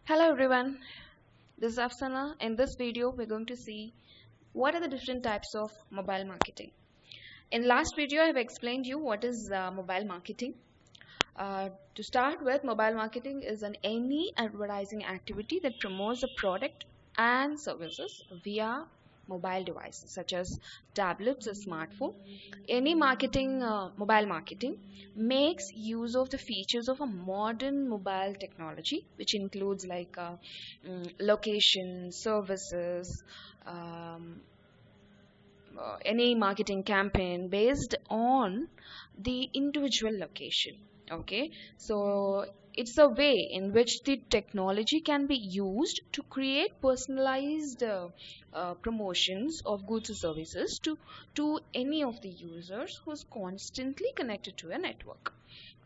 Hello everyone, this is Afsana. In this video, we're going to see what are the different types of mobile marketing. In last video, I have explained you what is mobile marketing. To start with, mobile marketing is any advertising activity that promotes a product and services via mobile devices such as tablets or smartphone. Any mobile marketing makes use of the features of a modern mobile technology, which includes location, services, um, any marketing campaign based on the individual location. Okay, so it's a way in which the technology can be used to create personalized promotions of goods or services to any of the users who's constantly connected to a network.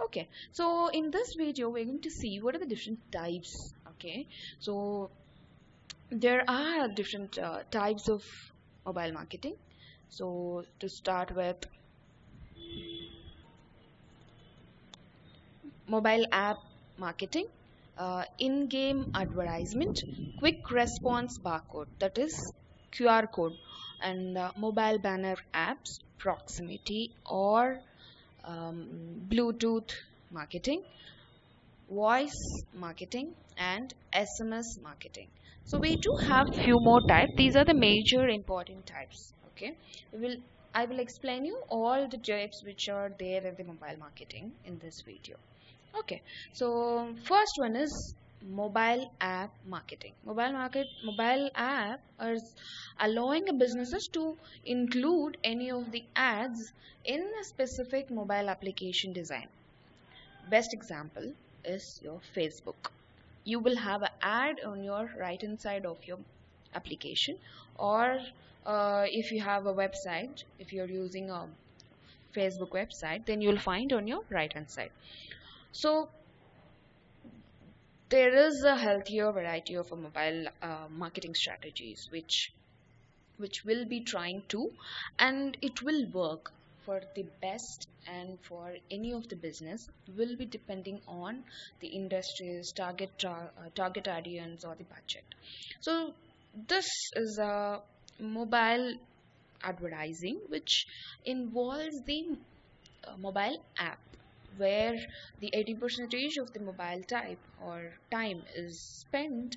Okay, so in this video we're going to see what are the different types. Okay, so there are different types of mobile marketing. So to start with, mobile app marketing, in-game advertisement, quick response barcode, that is QR code, and mobile banner apps, proximity or Bluetooth marketing, voice marketing, and SMS marketing. So we do have few more types. These are the major important types. Okay, I will explain you all the types which are there in the mobile marketing in this video. Okay, so first one is mobile app marketing. Mobile app is allowing businesses to include any of the ads in a specific mobile application design. Best example is your Facebook. You will have an ad on your right hand side of your application, or if you have a website, if you're using a Facebook website, then you'll find on your right hand side. So there is a healthier variety of mobile marketing strategies which will be trying to, and it will work for the best, and for any of the business will be depending on the industry's target audience or the budget. So this is a mobile advertising which involves the mobile app, where the 80% of the mobile type or time is spent,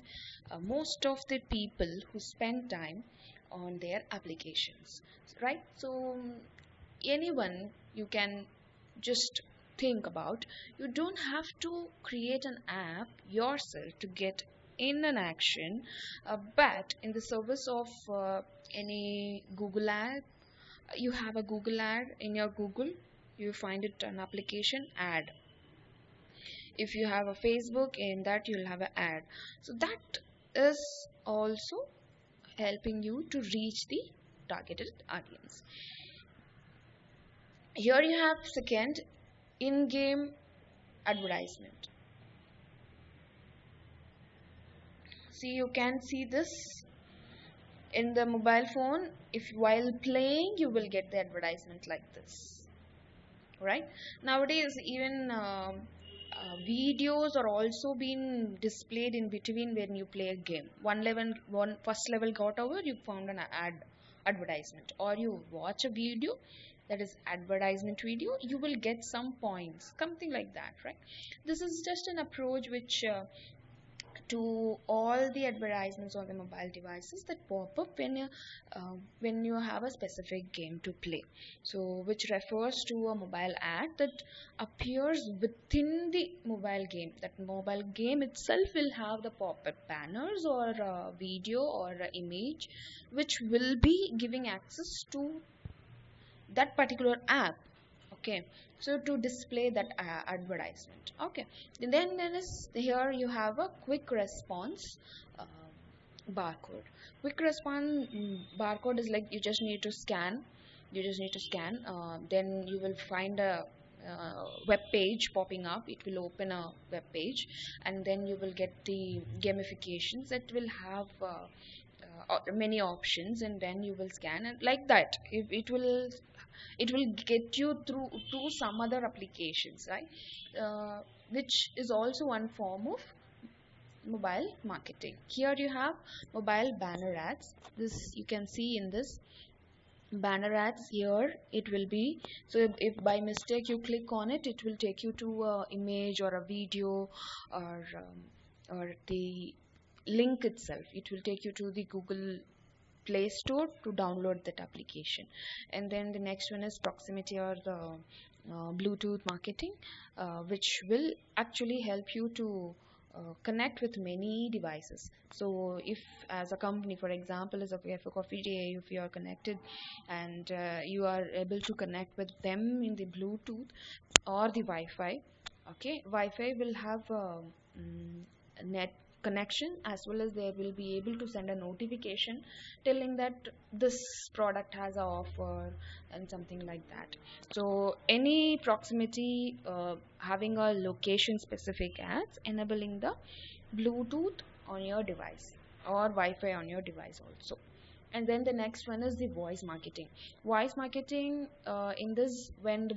most of the people who spend time on their applications, right? So anyone you can just think about, you don't have to create an app yourself to get in an action, but in the service of any Google ad, you have a Google ad in your Google, you find it an application ad. If you have a Facebook, in that you'll have an ad. So that is also helping you to reach the targeted audience. Here you have second, in-game advertisement. See, you can see this in the mobile phone. If while playing, you will get the advertisement like this. Right, nowadays even videos are also being displayed in between when you play a game. First level got over, you found an advertisement, or you watch a video that is advertisement video, you will get some points, something like that, right? This is just an approach which to all the advertisements on the mobile devices that pop up when you have a specific game to play. So which refers to a mobile ad that appears within the mobile game. That mobile game itself will have the pop-up banners or a video or an image which will be giving access to that particular app. Okay, so to display that advertisement. Okay, and then there is, here you have a quick response barcode. Quick response barcode is like you just need to scan, then you will find a web page popping up. It will open a web page, and then you will get the gamifications that will have many options, and then you will scan, and like that it will get you through to some other applications, right? Which is also one form of mobile marketing. Here you have mobile banner ads. This you can see in this banner ads. Here it will be, so if by mistake you click on it, it will take you to a image or a video, or the link itself. It will take you to the Google Play Store to download that application. And then the next one is proximity, or the Bluetooth marketing, which will actually help you to connect with many devices. So if as a company, for example, as a Cafe Coffee Day, if you are connected and you are able to connect with them in the Bluetooth or the Wi-Fi, okay, Wi-Fi will have net connection, as well as they will be able to send a notification telling that this product has an offer and something like that. So any proximity having a location specific ads, enabling the Bluetooth on your device or Wi-Fi on your device also. And then the next one is the voice marketing. Voice marketing, in this, when the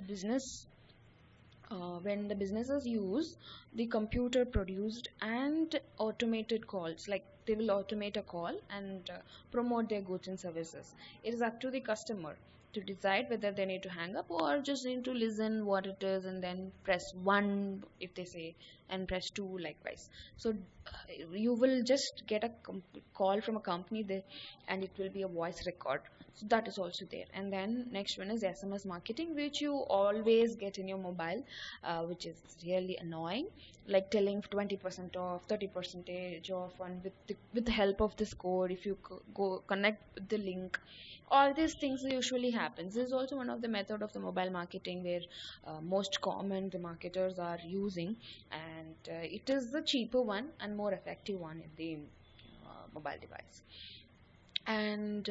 businesses use the computer produced and automated calls, like they will automate a call and promote their goods and services. It is up to the customer to decide whether they need to hang up or just need to listen what it is and then press 1 if they say, and press 2 likewise. So you will just get a call from a company there, and it will be a voice record. So that is also there. And then next one is SMS marketing, which you always get in your mobile, which is really annoying, like telling 20% off, 30% off, and with the help of this code, if you go connect with the link, all these things usually happens. This is also one of the method of the mobile marketing where most common the marketers are using, and it is the cheaper one and more effective one in the mobile device. And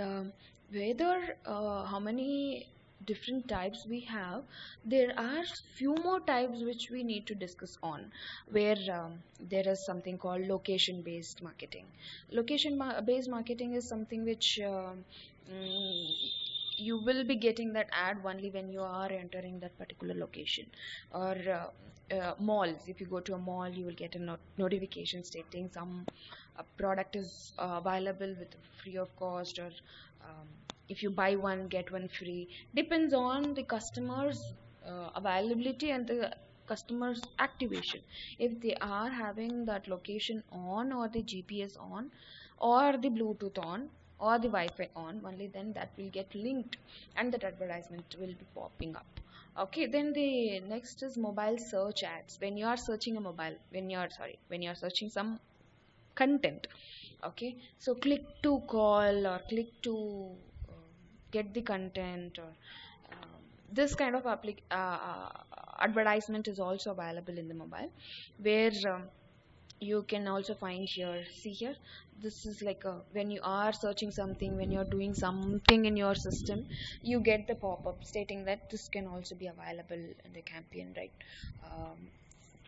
whether how many different types we have, there are few more types which we need to discuss on, where there is something called location based marketing. Based marketing is something which you will be getting that ad only when you are entering that particular location. Or malls, if you go to a mall, you will get a notification stating some product is available with free of cost, or if you buy one get one free. Depends on the customer's availability and the customer's activation. If they are having that location on, or the GPS on, or the Bluetooth on, or the Wi-Fi on, only then that will get linked and that advertisement will be popping up. Okay, then the next is mobile search ads. When you are searching searching some content, okay, so click to call or click to get the content, or this kind of advertisement is also available in the mobile, where you can also find here, see here, this is like when you are searching something, when you're doing something in your system, you get the pop-up stating that this can also be available in the campaign, right?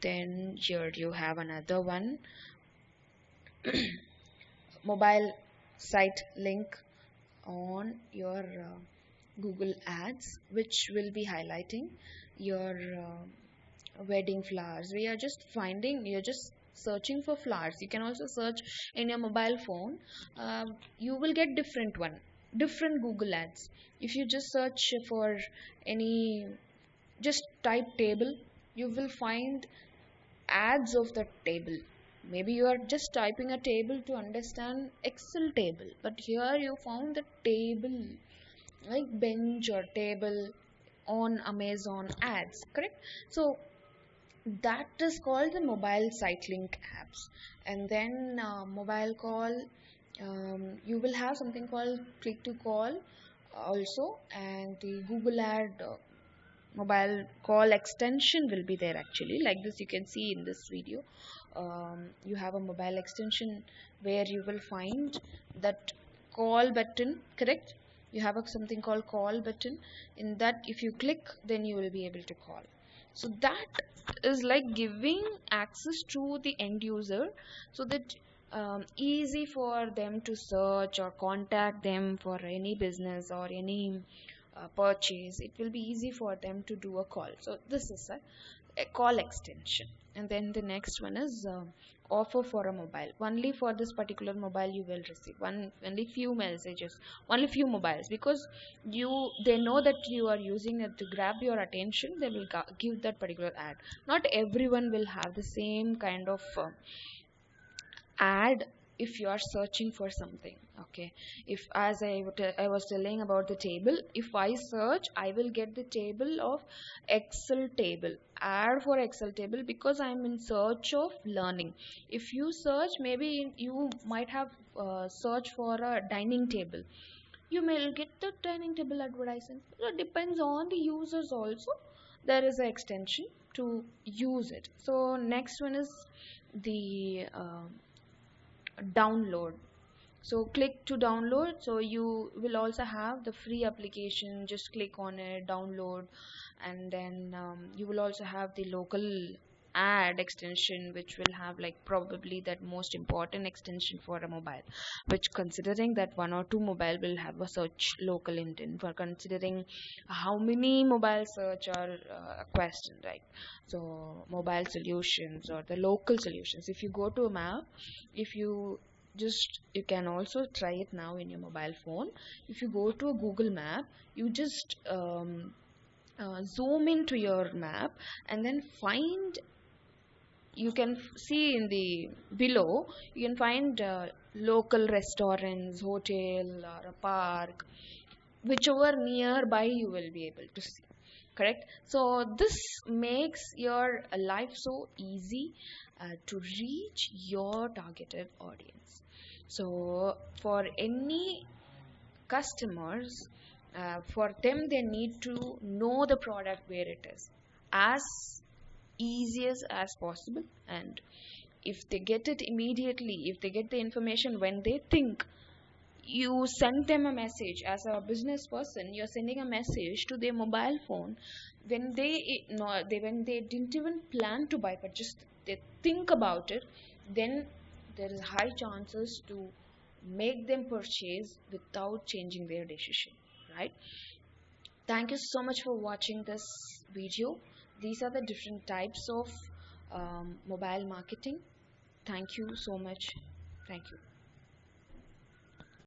Then here you have another one, mobile site link on your Google ads, which will be highlighting your wedding flowers. You're just searching for flowers. You can also search in your mobile phone. You will get different Google ads. If you just search for any, just type table, you will find ads of the table. Maybe you are just typing a table to understand Excel table, but here you found the table, like bench or table on Amazon ads, correct? So that is called the mobile site link apps. And then mobile call, you will have something called click to call also, and the Google ad mobile call extension will be there actually, like this you can see in this video. You have a mobile extension where you will find that call button, correct? You have something called call button. In that, if you click, then you will be able to call. So that is like giving access to the end user, so that easy for them to search or contact them for any business or any purchase. It will be easy for them to do a call. So this is a call extension. And then the next one is offer for a mobile. Only for this particular mobile you will receive only few messages, only few mobiles, because they know that you are using it to grab your attention. They will give that particular ad. Not everyone will have the same kind of ad if you are searching for something. Okay, if, as I was telling about the table, if I search, I will get the table of Excel table, ad for Excel table, because I'm in search of learning. If you search, maybe you might have search for a dining table, you may get the dining table advertisement. So it depends on the users also. There is an extension to use it. So next one is the download. So click to download. So you will also have the free application. Just click on it, download, and then you will also have the local ad extension, which will have like probably that most important extension for a mobile, which considering that one or two mobile will have a search local intent, for considering how many mobile search are a question, right? So mobile solutions or the local solutions, if you go to a map, if you you can also try it now in your mobile phone. If you go to a Google map, you just zoom into your map, and then find, you can see in the below, you can find local restaurants, hotel, or a park, whichever nearby you will be able to see. Correct? So this makes your life so easy to reach your targeted audience. So for any customers, for them, they need to know the product where it is as easiest as possible. And if they get it immediately, if they get the information when they think, you send them a message. As a business person, you're sending a message to their mobile phone when they no, they when they didn't even plan to buy, but just they think about it, then there is high chances to make them purchase without changing their decision, right? Thank you so much for watching this video. These are the different types of mobile marketing. Thank you so much. Thank you.